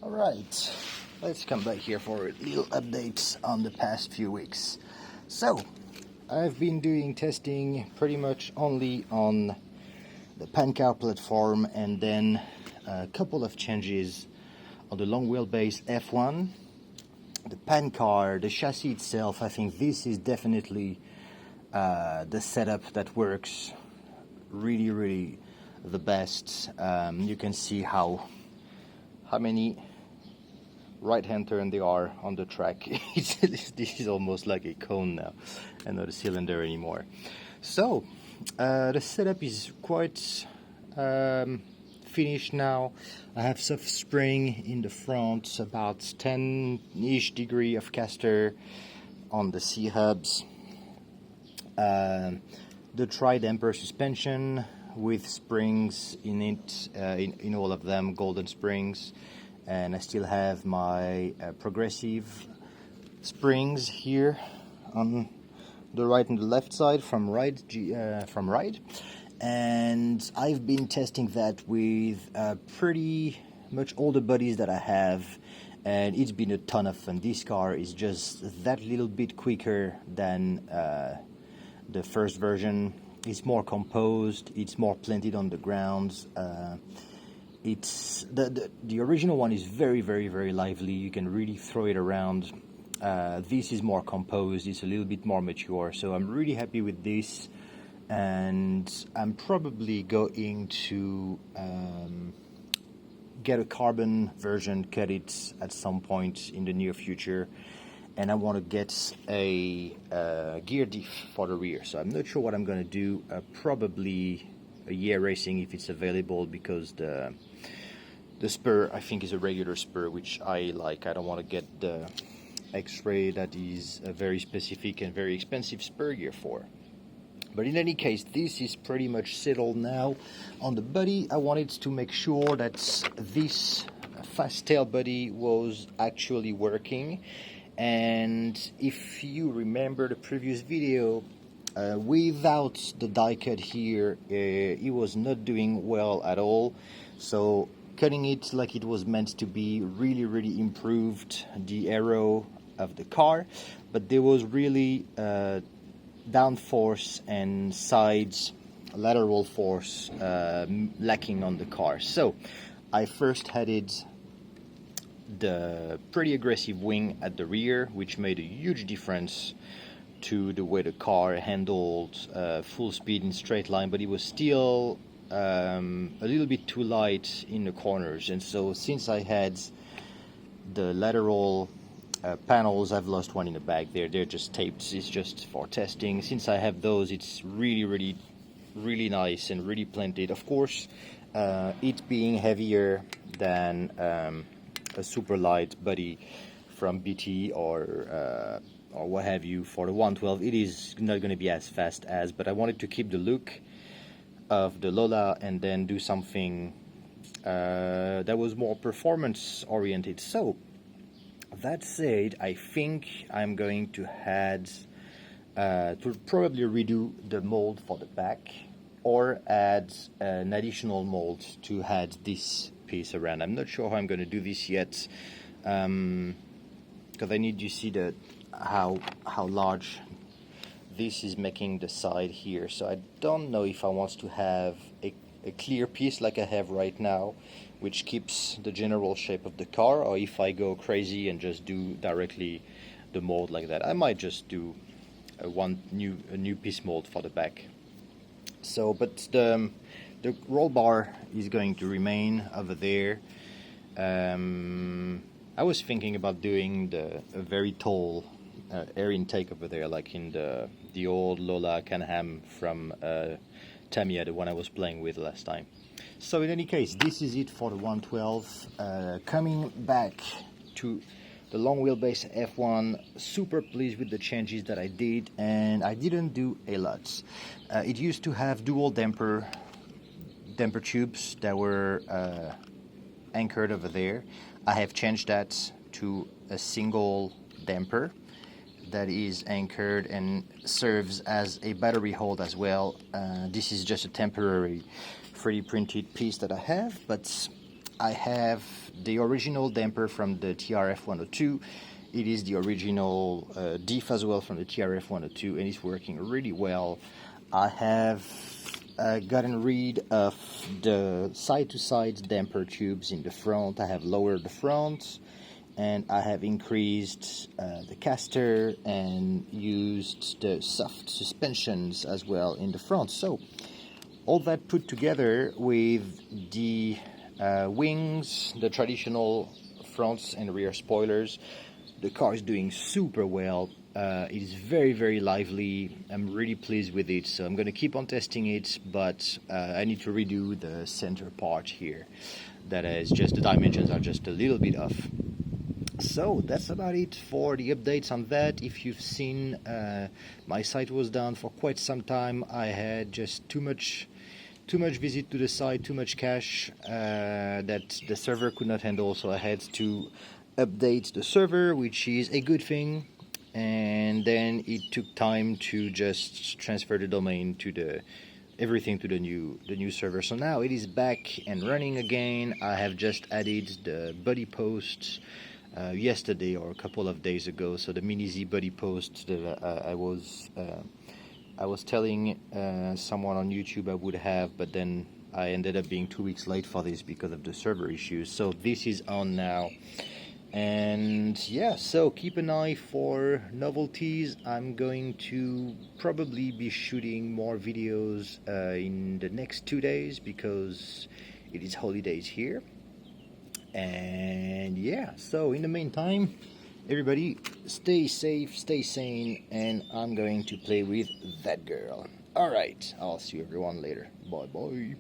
Alright, let's come back here for a little update on the past few weeks. So, I've been doing testing pretty much only on the Pancar platform and then a couple of changes on the long wheelbase F1. The Pancar, the chassis itself, I think this is definitely the setup that works really the best. You can see how many right-hand turn there are on the track. This is almost like a cone now and not a cylinder anymore. So the setup is quite finished now. I have soft spring in the front, about 10-ish degree of caster on the C-hubs. The tri-damper suspension with springs in it, in all of them, golden springs, and I still have my progressive springs here on the right and the left side from Ride, and I've been testing that with pretty much all the bodies that I have, and it's been a ton of fun. This car is just that little bit quicker than the first version. It's more composed, it's more planted on the ground. It's the original one is very lively. You can really throw it around. This is more composed, it's a little bit more mature, so I'm really happy with this, and I'm probably going to get a carbon version, cut it at some point in the near future, and I want to get a gear diff for the rear. So I'm not sure what I'm going to do. Probably a year racing if it's available, because the spur I think is a regular spur, which I like. I don't want to get the X-ray that is a very specific and very expensive spur gear for. But in any case, this is pretty much settled now. On the body, I wanted to make sure that this fast tail body was actually working. And if you remember the previous video, without the die cut here, it was not doing well at all. So cutting it like it was meant to be really improved the aero of the car, but there was really downforce and sides lateral force lacking on the car. So I first added the pretty aggressive wing at the rear, which made a huge difference to the way the car handled full speed in straight line, but it was still a little bit too light in the corners. And so since I had the lateral panels, I've lost one in the back there, they're just taped, it's just for testing. Since I have those, it's really nice and really planted. Of course, it being heavier than a super light body from BT or what have you for the 112, it is not going to be as fast as, but I wanted to keep the look of the Lola and then do something that was more performance oriented. So that said, I think I'm going to add to probably redo the mold for the back, or add an additional mold to add this piece around. I'm not sure how I'm going to do this yet, because I need to see how large this is making the side here. So I don't know if I want to have a clear piece like I have right now, which keeps the general shape of the car, or if I go crazy and just do directly the mold like that. I might just do a new piece mold for the back. So, but the roll bar is going to remain over there. I was thinking about doing a very tall air intake over there, like in the old Lola Can-Am from Tamiya, the one I was playing with last time. So in any case, this is it for the 112. Coming back to the long wheelbase F1, super pleased with the changes that I did, and I didn't do a lot. It used to have dual damper tubes that were anchored over there. I have changed that to a single damper that is anchored and serves as a battery hold as well. This is just a temporary 3D printed piece that I have, but I have the original damper from the TRF 102. It is the original diff as well from the TRF 102, and it's working really well. I have gotten rid of the side-to-side damper tubes in the front. I have lowered the front, and I have increased the caster and used the soft suspensions as well in the front. So all that put together with the wings, the traditional fronts and rear spoilers, the car is doing super well. It is very, very lively. I'm really pleased with it, so I'm going to keep on testing it, but I need to redo the center part here. That is just, the dimensions are just a little bit off. So that's about it for the updates on that. If you've seen, my site was down for quite some time. I had just too much visit to the site, too much cache that the server could not handle, so I had to update the server, which is a good thing. And then it took time to just transfer the domain to everything to the new server. So now it is back and running again. I have just added the buddy posts yesterday or a couple of days ago. So the Mini Z buddy post that I was telling someone on YouTube I would have, but then I ended up being 2 weeks late for this because of the server issues. So this is on now. And yeah, so keep an eye for novelties. I'm going to probably be shooting more videos in the next 2 days because it is holidays here. And yeah, so in the meantime, everybody stay safe, stay sane, and I'm going to play with that girl. Alright, I'll see everyone later. Bye bye.